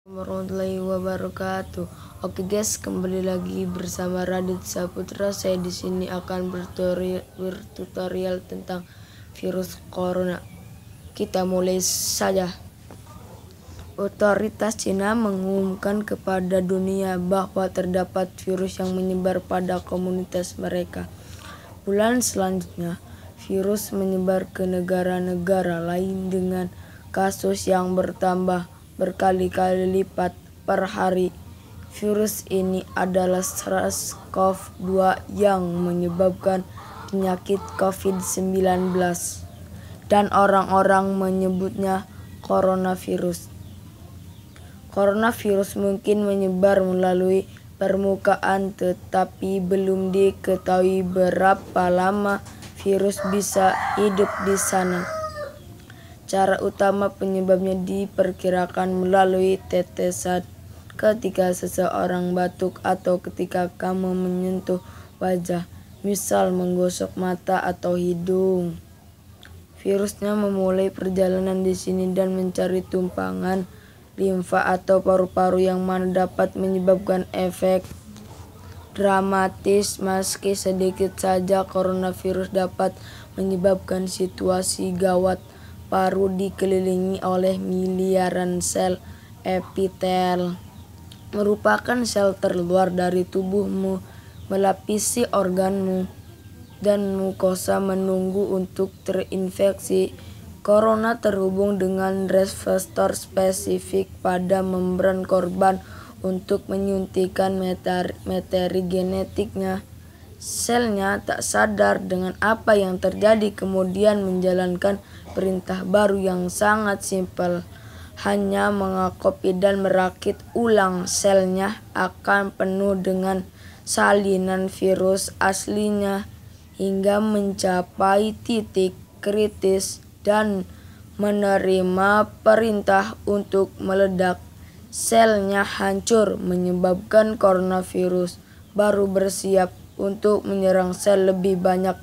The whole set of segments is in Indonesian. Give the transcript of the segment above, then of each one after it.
Warahmatullahi wabarakatuh. Oke guys, kembali lagi bersama Radit Saputra. Saya di sini akan bertutorial tentang virus corona. Kita mulai saja. Otoritas Cina mengumumkan kepada dunia bahwa terdapat virus yang menyebar pada komunitas mereka. Bulan selanjutnya, virus menyebar ke negara-negara lain dengan kasus yang bertambah berkali-kali lipat per hari. Virus ini adalah SARS-CoV-2 yang menyebabkan penyakit COVID-19 dan orang-orang menyebutnya coronavirus. Coronavirus mungkin menyebar melalui permukaan, tetapi belum diketahui berapa lama virus bisa hidup di sana. Cara utama penyebabnya diperkirakan melalui tetesan ketika seseorang batuk atau ketika kamu menyentuh wajah, misal menggosok mata atau hidung. Virusnya memulai perjalanan di sini dan mencari tumpangan limfa atau paru-paru yang mana dapat menyebabkan efek dramatis. Meski sedikit saja, coronavirus dapat menyebabkan situasi gawat. Paru dikelilingi oleh miliaran sel epitel, merupakan sel terluar dari tubuhmu, melapisi organmu dan mukosa menunggu untuk terinfeksi. Corona terhubung dengan reseptor spesifik pada membran korban untuk menyuntikkan materi genetiknya. Selnya tak sadar dengan apa yang terjadi, kemudian menjalankan perintah baru yang sangat simpel, hanya mengopi dan merakit ulang. Selnya akan penuh dengan salinan virus aslinya hingga mencapai titik kritis dan menerima perintah untuk meledak. Selnya hancur, menyebabkan coronavirus baru bersiap untuk menyerang sel lebih banyak.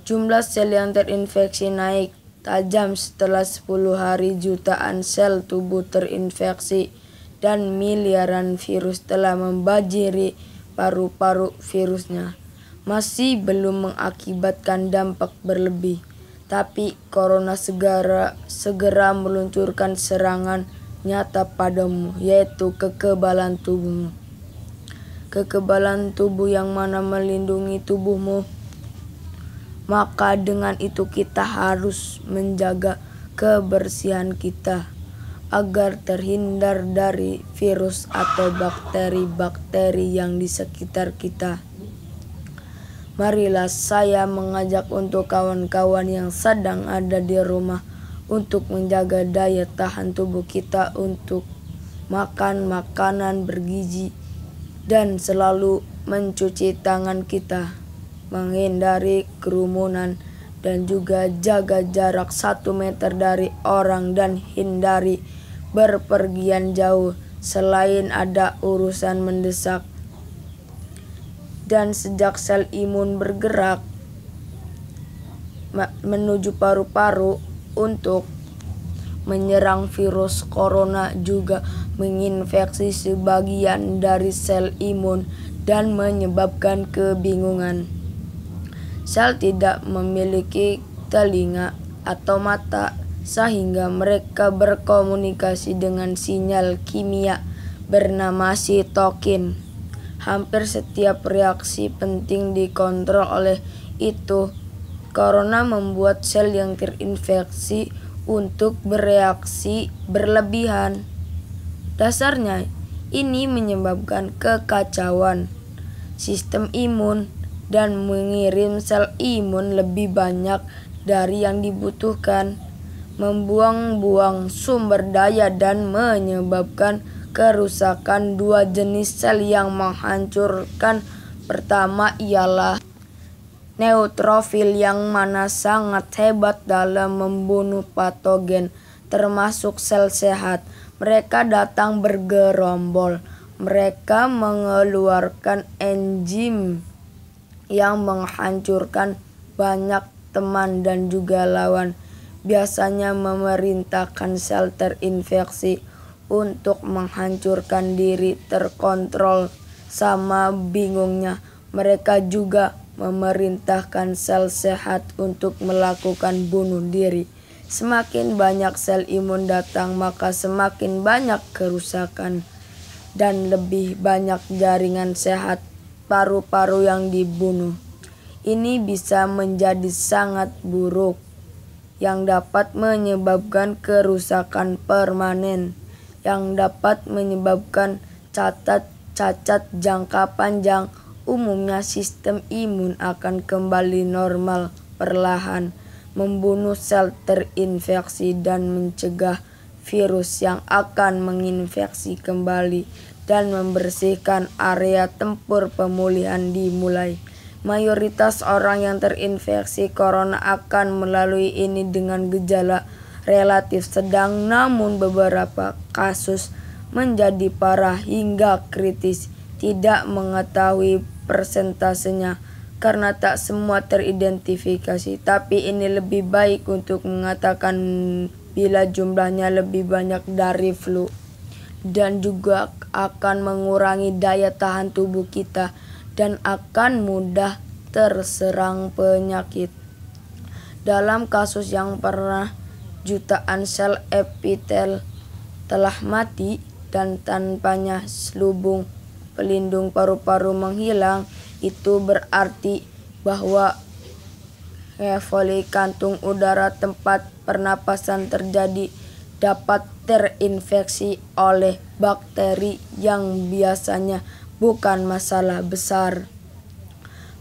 Jumlah sel yang terinfeksi naik tajam setelah 10 hari. Jutaan sel tubuh terinfeksi dan miliaran virus telah membanjiri paru-paru. Virusnya masih belum mengakibatkan dampak berlebih, tapi corona segera meluncurkan serangan nyata padamu, yaitu kekebalan tubuhmu. Kekebalan tubuh yang mana melindungi tubuhmu. Maka dengan itu kita harus menjaga kebersihan kita agar terhindar dari virus atau bakteri-bakteri yang di sekitar kita. Marilah saya mengajak untuk kawan-kawan yang sedang ada di rumah untuk menjaga daya tahan tubuh kita, untuk makan makanan bergizi dan selalu mencuci tangan kita, menghindari kerumunan dan juga jaga jarak 1 meter dari orang dan hindari berpergian jauh selain ada urusan mendesak. Dan sejak sel imun bergerak menuju paru-paru untuk menyerang, virus corona juga menginfeksi sebagian dari sel imun dan menyebabkan kebingungan. Sel tidak memiliki telinga atau mata, sehingga mereka berkomunikasi dengan sinyal kimia bernama sitokin. Hampir setiap reaksi penting dikontrol oleh itu. Corona membuat sel yang terinfeksi untuk bereaksi berlebihan. Dasarnya, ini menyebabkan kekacauan sistem imun dan mengirim sel imun lebih banyak dari yang dibutuhkan, membuang-buang sumber daya dan menyebabkan kerusakan. 2 jenis sel yang menghancurkan. Pertama ialah neutrofil, yang mana sangat hebat dalam membunuh patogen, termasuk sel sehat. Mereka datang bergerombol. Mereka mengeluarkan enzim yang menghancurkan banyak teman dan juga lawan. Biasanya memerintahkan sel terinfeksi untuk menghancurkan diri terkontrol. Sama bingungnya, mereka juga memerintahkan sel sehat untuk melakukan bunuh diri. Semakin banyak sel imun datang, maka semakin banyak kerusakan dan lebih banyak jaringan sehat paru-paru yang dibunuh. Ini bisa menjadi sangat buruk yang dapat menyebabkan kerusakan permanen, yang dapat menyebabkan cacat jangka panjang. Umumnya sistem imun akan kembali normal perlahan, membunuh sel terinfeksi dan mencegah virus yang akan menginfeksi kembali, dan membersihkan area tempur pemulihan dimulai. Mayoritas orang yang terinfeksi corona akan melalui ini dengan gejala relatif sedang, namun beberapa kasus menjadi parah hingga kritis. Tidak mengetahui persentasenya karena tak semua teridentifikasi, tapi ini lebih baik untuk mengatakan bila jumlahnya lebih banyak dari flu, dan juga akan mengurangi daya tahan tubuh kita dan akan mudah terserang penyakit. Dalam kasus yang pernah, jutaan sel epitel telah mati dan tanpanya selubung pelindung paru-paru menghilang. Itu berarti bahwa evoli kantung udara tempat pernapasan terjadi dapat terinfeksi oleh bakteri yang biasanya bukan masalah besar.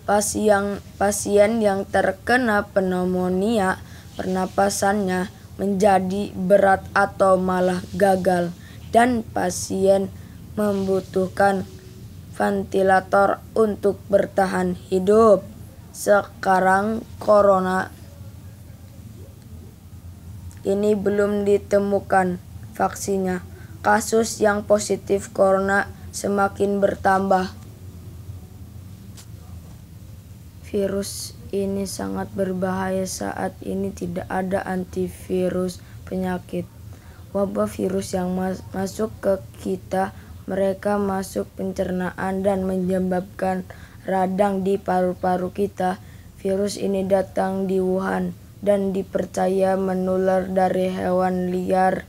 Pasien yang terkena pneumonia pernapasannya menjadi berat atau malah gagal, dan pasien membutuhkan ventilator untuk bertahan hidup. Sekarang corona ini belum ditemukan vaksinnya. Kasus yang positif corona semakin bertambah. Virus ini sangat berbahaya. Saat ini tidak ada antivirus penyakit. Wabah virus yang masuk ke kita, mereka masuk pencernaan dan menyebabkan radang di paru-paru kita. Virus ini datang di Wuhan dan dipercaya menular dari hewan liar.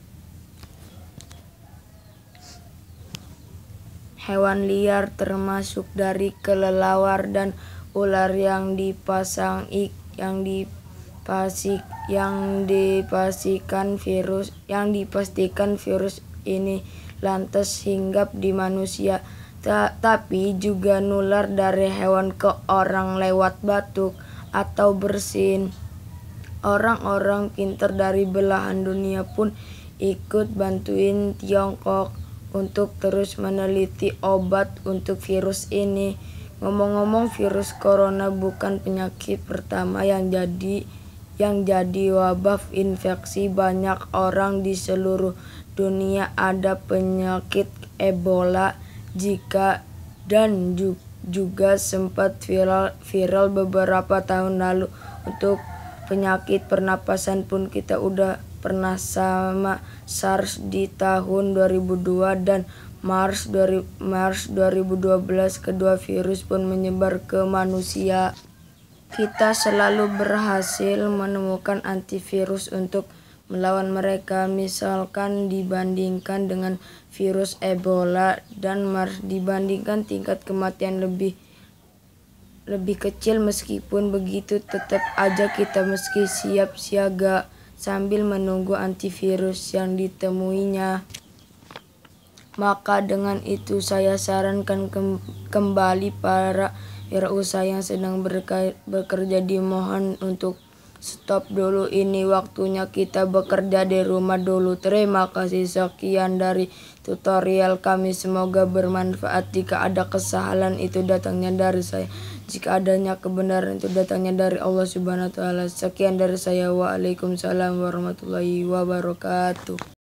Hewan liar termasuk dari kelelawar dan ular yang dipastikan virus ini lantas hinggap di manusia, tapi juga nular dari hewan ke orang lewat batuk atau bersin. Orang-orang pintar dari belahan dunia pun ikut bantuin Tiongkok untuk terus meneliti obat untuk virus ini. Ngomong-ngomong, virus corona bukan penyakit pertama yang jadi wabah infeksi banyak orang di seluruh dunia. Ada penyakit Ebola dan juga sempat viral beberapa tahun lalu. Untuk penyakit pernapasan pun kita udah pernah sama SARS di tahun 2002 dan Mars 2012. Kedua virus pun menyebar ke manusia. Kita selalu berhasil menemukan antivirus untuk melawan mereka. Misalkan dibandingkan dengan virus Ebola dan Mars, dibandingkan tingkat kematian lebih kecil. Meskipun begitu, tetap aja kita mesti siap siaga sambil menunggu antivirus yang ditemuinya. Maka dengan itu saya sarankan kembali para wirausaha yang sedang bekerja, dimohon untuk stop dulu. Ini waktunya kita bekerja di rumah dulu. Terima kasih. Sekian dari tutorial kami, semoga bermanfaat. Jika ada kesalahan itu datangnya dari saya, jika adanya kebenaran itu datangnya dari Allah Subhanahu wa Ta'ala. Sekian dari saya. Waalaikumsalam warahmatullahi wabarakatuh.